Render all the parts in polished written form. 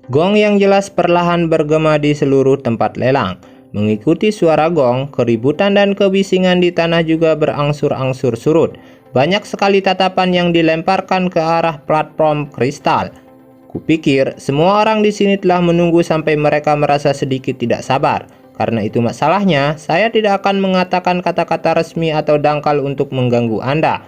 Gong yang jelas perlahan bergema di seluruh tempat lelang. Mengikuti suara gong, keributan dan kebisingan di tanah juga berangsur-angsur surut. Banyak sekali tatapan yang dilemparkan ke arah platform kristal. Kupikir semua orang di sini telah menunggu sampai mereka merasa sedikit tidak sabar. Karena itu masalahnya, saya tidak akan mengatakan kata-kata resmi atau dangkal untuk mengganggu Anda.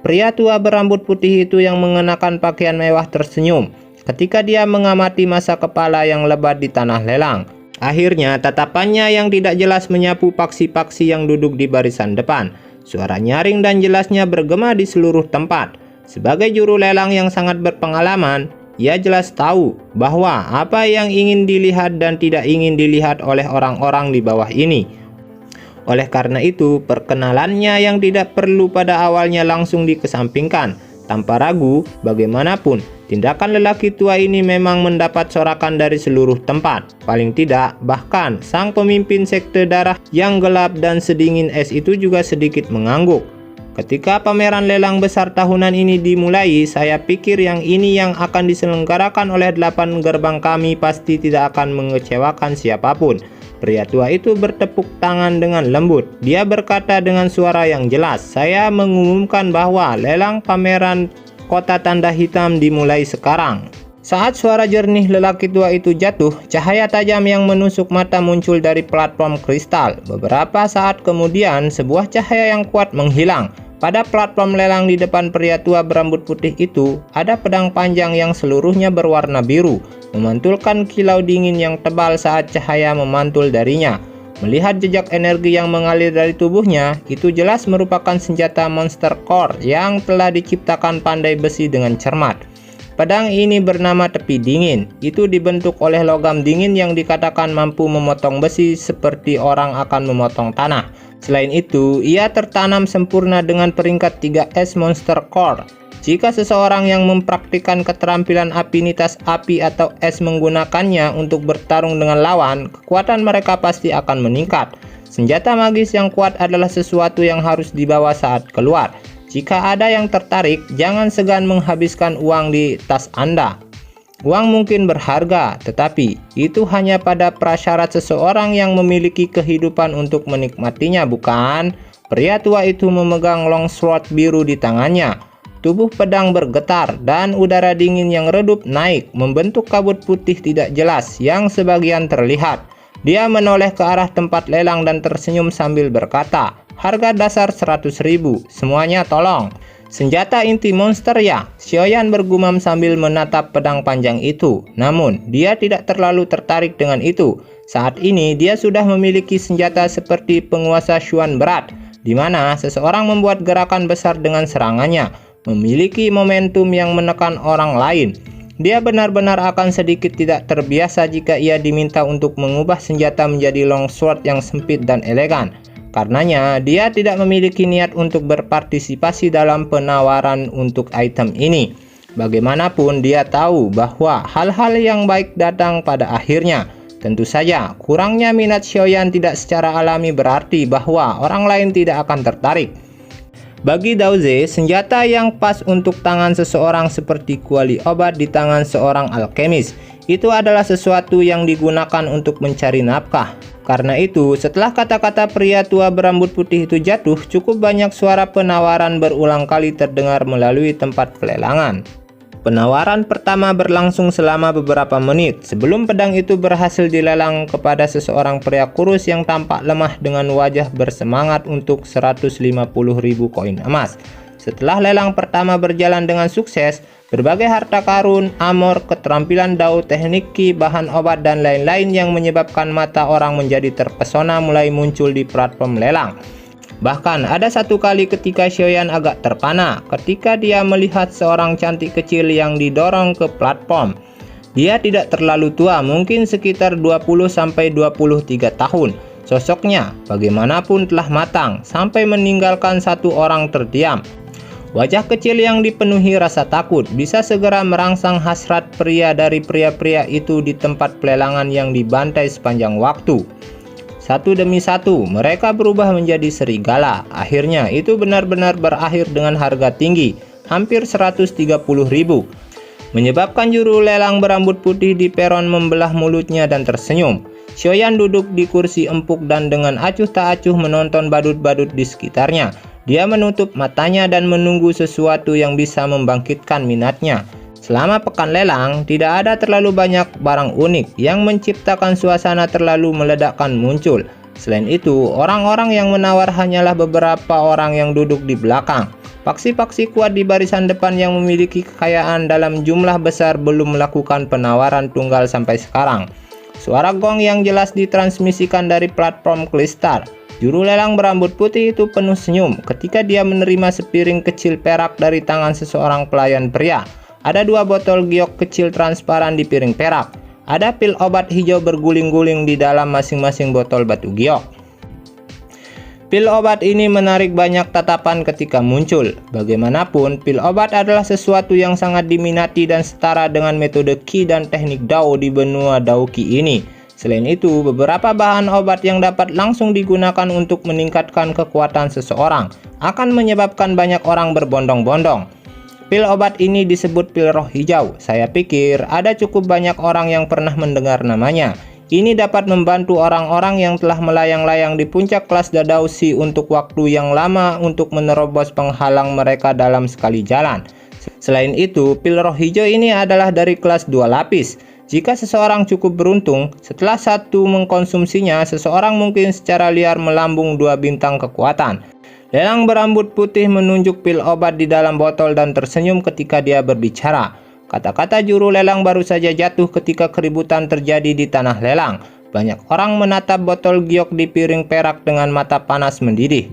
Pria tua berambut putih itu yang mengenakan pakaian mewah tersenyum ketika dia mengamati masa kepala yang lebat di tanah lelang. Akhirnya tatapannya yang tidak jelas menyapu paksi-paksi yang duduk di barisan depan. Suara nyaring dan jelasnya bergema di seluruh tempat. Sebagai juru lelang yang sangat berpengalaman, ia jelas tahu bahwa apa yang ingin dilihat dan tidak ingin dilihat oleh orang-orang di bawah ini. Oleh karena itu, perkenalannya yang tidak perlu pada awalnya langsung dikesampingkan. Tanpa ragu, bagaimanapun, tindakan lelaki tua ini memang mendapat sorakan dari seluruh tempat. Paling tidak, bahkan sang pemimpin sekte darah yang gelap dan sedingin es itu juga sedikit mengangguk. Ketika pameran lelang besar tahunan ini dimulai, saya pikir yang ini yang akan diselenggarakan oleh 8 gerbang kami pasti tidak akan mengecewakan siapapun. Pria tua itu bertepuk tangan dengan lembut. Dia berkata dengan suara yang jelas, "Saya mengumumkan bahwa lelang pameran Kota Tanda Hitam dimulai sekarang." Saat suara jernih lelaki tua itu jatuh, cahaya tajam yang menusuk mata muncul dari platform kristal. Beberapa saat kemudian, sebuah cahaya yang kuat menghilang. Pada platform lelang di depan pria tua berambut putih itu, ada pedang panjang yang seluruhnya berwarna biru, memantulkan kilau dingin yang tebal saat cahaya memantul darinya. Melihat jejak energi yang mengalir dari tubuhnya, itu jelas merupakan senjata Monster Core yang telah diciptakan pandai besi dengan cermat. Pedang ini bernama Tepi Dingin. Itu dibentuk oleh logam dingin yang dikatakan mampu memotong besi seperti orang akan memotong tanah. Selain itu, ia tertanam sempurna dengan peringkat 3S Monster Core. Jika seseorang yang mempraktikkan keterampilan afinitas api atau es menggunakannya untuk bertarung dengan lawan, kekuatan mereka pasti akan meningkat. Senjata magis yang kuat adalah sesuatu yang harus dibawa saat keluar. Jika ada yang tertarik, jangan segan menghabiskan uang di tas Anda. Uang mungkin berharga, tetapi itu hanya pada prasyarat seseorang yang memiliki kehidupan untuk menikmatinya, bukan? Pria tua itu memegang longsword biru di tangannya. Tubuh pedang bergetar dan udara dingin yang redup naik, membentuk kabut putih tidak jelas yang sebagian terlihat. Dia menoleh ke arah tempat lelang dan tersenyum sambil berkata, "Harga dasar 100.000, semuanya tolong." "Senjata inti monster ya?" Xiaoyan bergumam sambil menatap pedang panjang itu. Namun, dia tidak terlalu tertarik dengan itu. Saat ini, dia sudah memiliki senjata seperti penguasa Xuan berat, di mana seseorang membuat gerakan besar dengan serangannya, memiliki momentum yang menekan orang lain. Dia benar-benar akan sedikit tidak terbiasa jika ia diminta untuk mengubah senjata menjadi longsword yang sempit dan elegan. Karenanya, dia tidak memiliki niat untuk berpartisipasi dalam penawaran untuk item ini. Bagaimanapun, dia tahu bahwa hal-hal yang baik datang pada akhirnya. Tentu saja, kurangnya minat Xiaoyan tidak secara alami berarti bahwa orang lain tidak akan tertarik. Bagi Daoze, senjata yang pas untuk tangan seseorang seperti kuali obat di tangan seorang alkemis. Itu adalah sesuatu yang digunakan untuk mencari nafkah. Karena itu, setelah kata-kata pria tua berambut putih itu jatuh, cukup banyak suara penawaran berulang kali terdengar melalui tempat pelelangan. Penawaran pertama berlangsung selama beberapa menit sebelum pedang itu berhasil dilelang kepada seseorang pria kurus yang tampak lemah dengan wajah bersemangat untuk 150.000 koin emas. Setelah lelang pertama berjalan dengan sukses, berbagai harta karun, armor, keterampilan Dao, teknik ki, bahan obat, dan lain-lain yang menyebabkan mata orang menjadi terpesona mulai muncul di platform lelang. Bahkan ada satu kali ketika Xiaoyan agak terpana ketika dia melihat seorang cantik kecil yang didorong ke platform. Dia tidak terlalu tua, mungkin sekitar 20-23 tahun. Sosoknya bagaimanapun telah matang sampai meninggalkan satu orang terdiam. Wajah kecil yang dipenuhi rasa takut bisa segera merangsang hasrat pria dari pria-pria itu di tempat pelelangan yang dibantai sepanjang waktu. Satu demi satu, mereka berubah menjadi serigala. Akhirnya, itu benar-benar berakhir dengan harga tinggi, hampir 130.000. menyebabkan juru lelang berambut putih di peron membelah mulutnya dan tersenyum. Xiaoyan duduk di kursi empuk dan dengan acuh tak acuh menonton badut-badut di sekitarnya. Dia menutup matanya dan menunggu sesuatu yang bisa membangkitkan minatnya. Selama pekan lelang, tidak ada terlalu banyak barang unik yang menciptakan suasana terlalu meledakkan muncul. Selain itu, orang-orang yang menawar hanyalah beberapa orang yang duduk di belakang. Paksi-paksi kuat di barisan depan yang memiliki kekayaan dalam jumlah besar belum melakukan penawaran tunggal sampai sekarang. Suara gong yang jelas ditransmisikan dari platform Clistar. Juru lelang berambut putih itu penuh senyum ketika dia menerima sepiring kecil perak dari tangan seseorang pelayan pria. Ada 2 botol giok kecil transparan di piring perak. Ada pil obat hijau berguling-guling di dalam masing-masing botol batu giok. Pil obat ini menarik banyak tatapan ketika muncul. Bagaimanapun, pil obat adalah sesuatu yang sangat diminati dan setara dengan metode Qi dan teknik Dao di benua Dao Qi ini. Selain itu, beberapa bahan obat yang dapat langsung digunakan untuk meningkatkan kekuatan seseorang akan menyebabkan banyak orang berbondong-bondong. Pil obat ini disebut pil roh hijau. Saya pikir ada cukup banyak orang yang pernah mendengar namanya. Ini dapat membantu orang-orang yang telah melayang-layang di puncak kelas Dadausi untuk waktu yang lama untuk menerobos penghalang mereka dalam sekali jalan. Selain itu, pil roh hijau ini adalah dari kelas 2 lapis. Jika seseorang cukup beruntung, setelah satu mengkonsumsinya, seseorang mungkin secara liar melambung 2 bintang kekuatan. Lelang berambut putih menunjuk pil obat di dalam botol dan tersenyum ketika dia berbicara. Kata-kata juru lelang baru saja jatuh ketika keributan terjadi di tanah lelang. Banyak orang menatap botol giok di piring perak dengan mata panas mendidih.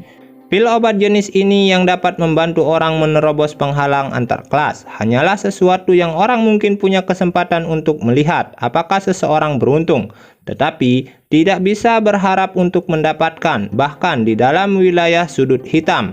Pil obat jenis ini yang dapat membantu orang menerobos penghalang antar kelas hanyalah sesuatu yang orang mungkin punya kesempatan untuk melihat apakah seseorang beruntung, tetapi tidak bisa berharap untuk mendapatkan bahkan di dalam wilayah sudut hitam.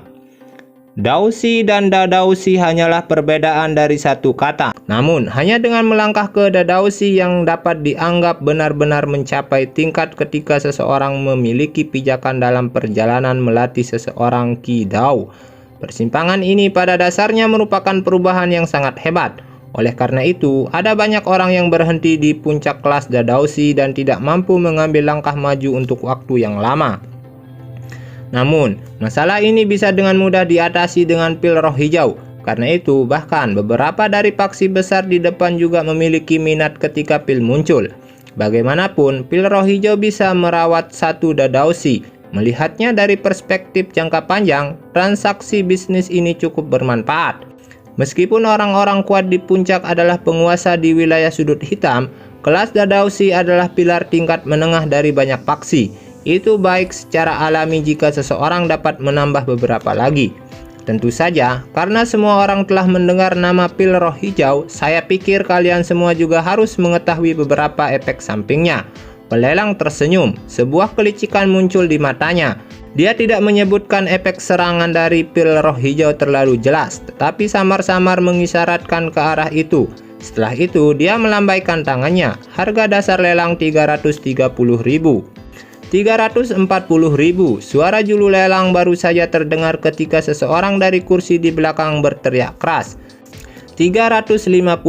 Daosi dan Dadausi hanyalah perbedaan dari satu kata. Namun, hanya dengan melangkah ke Dadausi yang dapat dianggap benar-benar mencapai tingkat ketika seseorang memiliki pijakan dalam perjalanan melatih seseorang Qi Dao. Persimpangan ini pada dasarnya merupakan perubahan yang sangat hebat. Oleh karena itu, ada banyak orang yang berhenti di puncak kelas Dadausi dan tidak mampu mengambil langkah maju untuk waktu yang lama. Namun, masalah ini bisa dengan mudah diatasi dengan pil roh hijau. Karena itu, bahkan beberapa dari paksi besar di depan juga memiliki minat ketika pil muncul. Bagaimanapun, pil roh hijau bisa merawat satu Dadausi. Melihatnya dari perspektif jangka panjang, transaksi bisnis ini cukup bermanfaat. Meskipun orang-orang kuat di puncak adalah penguasa di wilayah sudut hitam, kelas Dadausi adalah pilar tingkat menengah dari banyak paksi. Itu baik secara alami jika seseorang dapat menambah beberapa lagi. Tentu saja, karena semua orang telah mendengar nama pil roh hijau, saya pikir kalian semua juga harus mengetahui beberapa efek sampingnya. Pelelang tersenyum, sebuah kelicikan muncul di matanya. Dia tidak menyebutkan efek serangan dari pil roh hijau terlalu jelas, tetapi samar-samar mengisyaratkan ke arah itu. Setelah itu, dia melambaikan tangannya. Harga dasar lelang 330.000. 340.000. Suara juru lelang baru saja terdengar ketika seseorang dari kursi di belakang berteriak keras. 350.000.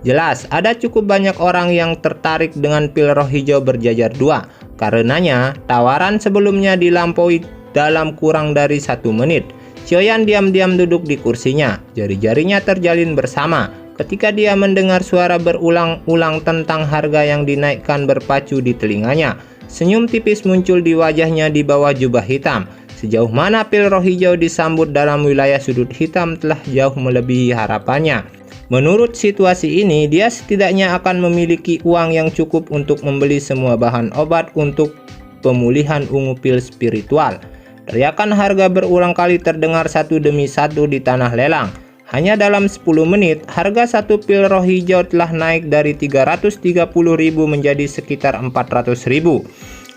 Jelas, ada cukup banyak orang yang tertarik dengan pil roh hijau berjajar 2. Karenanya, tawaran sebelumnya dilampaui dalam kurang dari 1 menit. Xiaoyan diam-diam duduk di kursinya. Jari-jarinya terjalin bersama ketika dia mendengar suara berulang-ulang tentang harga yang dinaikkan berpacu di telinganya. Senyum tipis muncul di wajahnya di bawah jubah hitam. Sejauh mana pil roh hijau disambut dalam wilayah sudut hitam telah jauh melebihi harapannya. Menurut situasi ini, dia setidaknya akan memiliki uang yang cukup untuk membeli semua bahan obat untuk pemulihan ungu pil spiritual. Teriakan harga berulang kali terdengar satu demi satu di tanah lelang. Hanya dalam 10 menit, harga satu pil roh hijau telah naik dari 330.000 menjadi sekitar 400.000.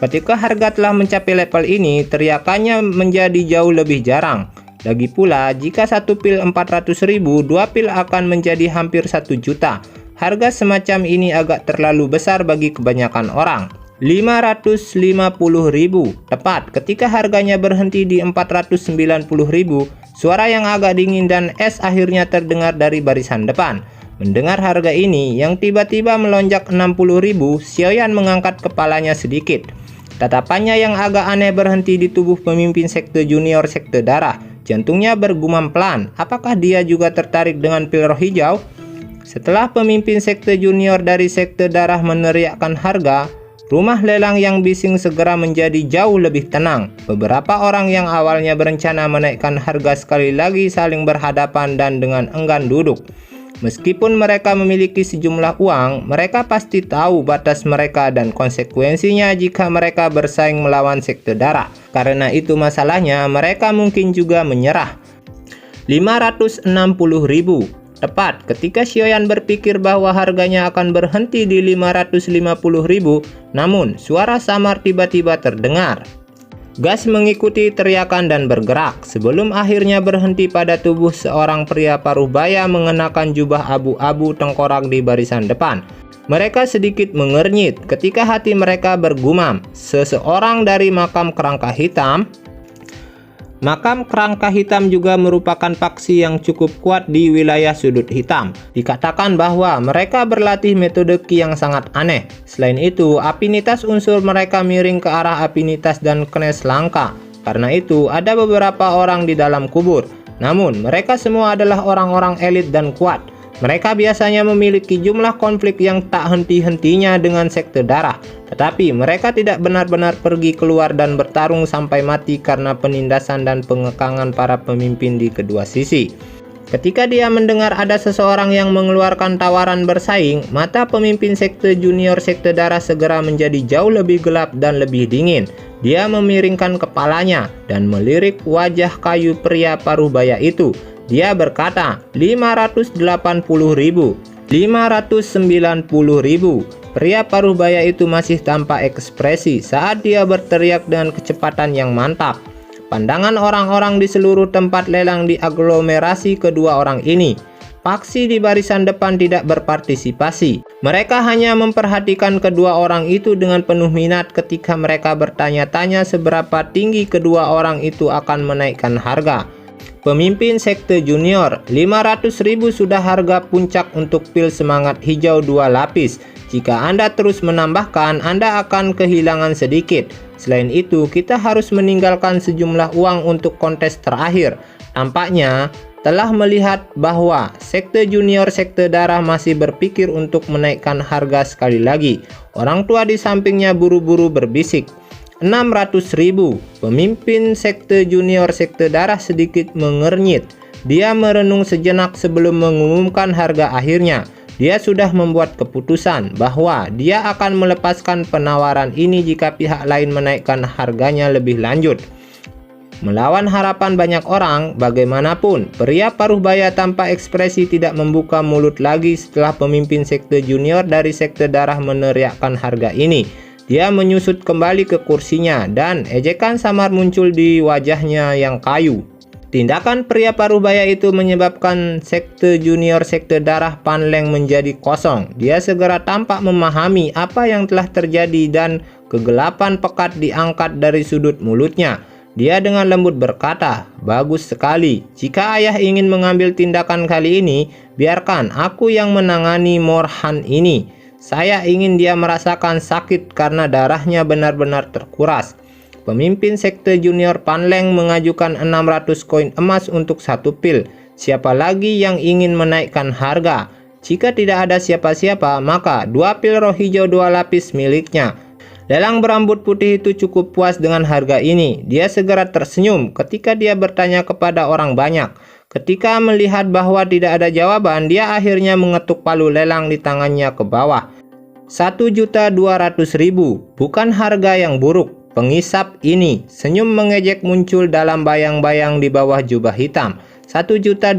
Ketika harga telah mencapai level ini, teriakannya menjadi jauh lebih jarang. Lagi pula, jika satu pil 400.000, 2 pil akan menjadi hampir 1 juta. Harga semacam ini agak terlalu besar bagi kebanyakan orang. 550.000. Tepat ketika harganya berhenti di 490.000, suara yang agak dingin dan es akhirnya terdengar dari barisan depan. Mendengar harga ini yang tiba-tiba melonjak 60.000, Xiaoyan mengangkat kepalanya sedikit. Tatapannya yang agak aneh berhenti di tubuh pemimpin sekte junior sekte darah. Jantungnya bergumam pelan. Apakah dia juga tertarik dengan pil roh hijau? Setelah pemimpin sekte junior dari sekte darah meneriakkan harga, rumah lelang yang bising segera menjadi jauh lebih tenang. Beberapa orang yang awalnya berencana menaikkan harga sekali lagi saling berhadapan dan dengan enggan duduk. Meskipun mereka memiliki sejumlah uang, mereka pasti tahu batas mereka dan konsekuensinya jika mereka bersaing melawan sekte darah. Karena itu masalahnya, mereka mungkin juga menyerah. 560.000. Tepat ketika Xiaoyan berpikir bahwa harganya akan berhenti di 550.000, namun suara samar tiba-tiba terdengar. Gas mengikuti teriakan dan bergerak sebelum akhirnya berhenti pada tubuh seorang pria paruh baya mengenakan jubah abu-abu tengkorak di barisan depan. Mereka sedikit mengernyit ketika hati mereka bergumam, seseorang dari makam kerangka hitam. Makam kerangka hitam juga merupakan paksi yang cukup kuat di wilayah sudut hitam. Dikatakan bahwa mereka berlatih metode Qi yang sangat aneh. Selain itu, afinitas unsur mereka miring ke arah afinitas dan kenes langka. Karena itu, ada beberapa orang di dalam kubur. Namun, mereka semua adalah orang-orang elit dan kuat. Mereka biasanya memiliki jumlah konflik yang tak henti-hentinya dengan sekte darah, tetapi mereka tidak benar-benar pergi keluar dan bertarung sampai mati karena penindasan dan pengekangan para pemimpin di kedua sisi. Ketika dia mendengar ada seseorang yang mengeluarkan tawaran bersaing, mata pemimpin sekte junior sekte darah segera menjadi jauh lebih gelap dan lebih dingin. Dia memiringkan kepalanya dan melirik wajah kayu pria paruh baya itu. Dia berkata, 580.000, 590.000. Pria paruh baya itu masih tanpa ekspresi saat dia berteriak dengan kecepatan yang mantap. Pandangan orang-orang di seluruh tempat lelang diaglomerasi kedua orang ini. Paksi di barisan depan tidak berpartisipasi. Mereka hanya memperhatikan kedua orang itu dengan penuh minat ketika mereka bertanya-tanya seberapa tinggi kedua orang itu akan menaikkan harga. Pemimpin sekte junior, 500.000 sudah harga puncak untuk pil semangat hijau 2 lapis. Jika Anda terus menambahkan, Anda akan kehilangan sedikit. Selain itu, kita harus meninggalkan sejumlah uang untuk kontes terakhir. Tampaknya telah melihat bahwa sekte junior sekte darah masih berpikir untuk menaikkan harga sekali lagi. Orang tua di sampingnya buru-buru berbisik. 600.000. Pemimpin sekte junior sekte darah sedikit mengernyit. Dia merenung sejenak sebelum mengumumkan harga akhirnya. Dia sudah membuat keputusan bahwa dia akan melepaskan penawaran ini jika pihak lain menaikkan harganya lebih lanjut. Melawan harapan banyak orang, bagaimanapun, pria paruh baya tanpa ekspresi tidak membuka mulut lagi setelah pemimpin sekte junior dari sekte darah meneriakkan harga ini. Dia menyusut kembali ke kursinya dan ejekan samar muncul di wajahnya yang kayu. Tindakan pria paruh baya itu menyebabkan sekte junior sekte darah Panleng menjadi kosong. Dia segera tampak memahami apa yang telah terjadi dan kegelapan pekat diangkat dari sudut mulutnya. Dia dengan lembut berkata, "Bagus sekali. Jika ayah ingin mengambil tindakan kali ini, biarkan aku yang menangani Morhan ini. Saya ingin dia merasakan sakit karena darahnya benar-benar terkuras." Pemimpin sekte junior Panleng mengajukan 600 koin emas untuk 1 pil. Siapa lagi yang ingin menaikkan harga? Jika tidak ada siapa-siapa, maka 2 pil roh hijau 2 lapis miliknya. Lelang berambut putih itu cukup puas dengan harga ini. Dia segera tersenyum ketika dia bertanya kepada orang banyak. Ketika melihat bahwa tidak ada jawaban, dia akhirnya mengetuk palu lelang di tangannya ke bawah. 1.200.000, bukan harga yang buruk. Pengisap ini, senyum mengejek muncul dalam bayang-bayang di bawah jubah hitam. 1.200.000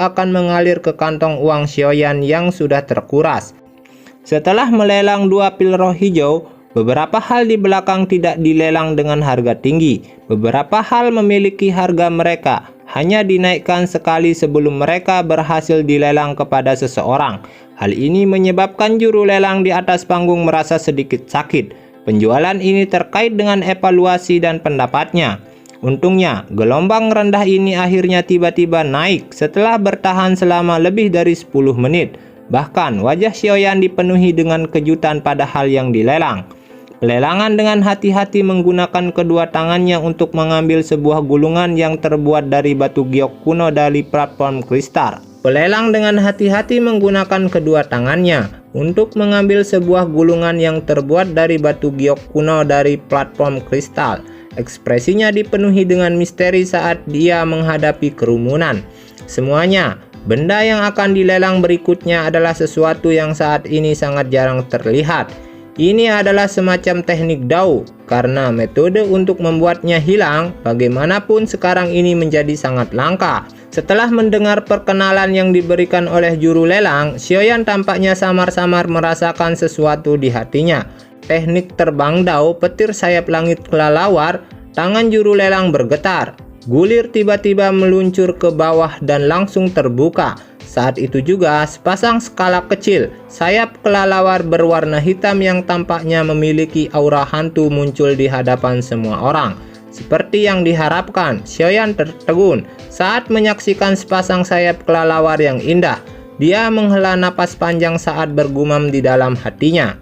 akan mengalir ke kantong uang Xiaoyan yang sudah terkuras. Setelah melelang 2 pil roh hijau, beberapa hal di belakang tidak dilelang dengan harga tinggi. Beberapa hal memiliki harga mereka hanya dinaikkan sekali sebelum mereka berhasil dilelang kepada seseorang. Hal ini menyebabkan juru lelang di atas panggung merasa sedikit sakit. Penjualan ini terkait dengan evaluasi dan pendapatnya. Untungnya, gelombang rendah ini akhirnya tiba-tiba naik setelah bertahan selama lebih dari 10 menit. Bahkan, wajah Xiaoyan dipenuhi dengan kejutan pada hal yang dilelang. Pelelangan dengan hati-hati menggunakan kedua tangannya untuk mengambil sebuah gulungan yang terbuat dari batu giok kuno dari platform kristal. Pelelang dengan hati-hati menggunakan kedua tangannya untuk mengambil sebuah gulungan yang terbuat dari batu giok kuno dari platform kristal. Ekspresinya dipenuhi dengan misteri saat dia menghadapi kerumunan. Semuanya, benda yang akan dilelang berikutnya adalah sesuatu yang saat ini sangat jarang terlihat. Ini adalah semacam teknik Dao, karena metode untuk membuatnya hilang bagaimanapun sekarang ini menjadi sangat langka. Setelah mendengar perkenalan yang diberikan oleh juru lelang, Xiaoyan tampaknya samar-samar merasakan sesuatu di hatinya. Teknik terbang Dao petir sayap langit kelelawar, tangan juru lelang bergetar. Gulir tiba-tiba meluncur ke bawah dan langsung terbuka. Saat itu juga, sepasang skala kecil, sayap kelelawar berwarna hitam yang tampaknya memiliki aura hantu muncul di hadapan semua orang. Seperti yang diharapkan, Xiaoyan tertegun saat menyaksikan sepasang sayap kelelawar yang indah. Dia menghela napas panjang saat bergumam di dalam hatinya.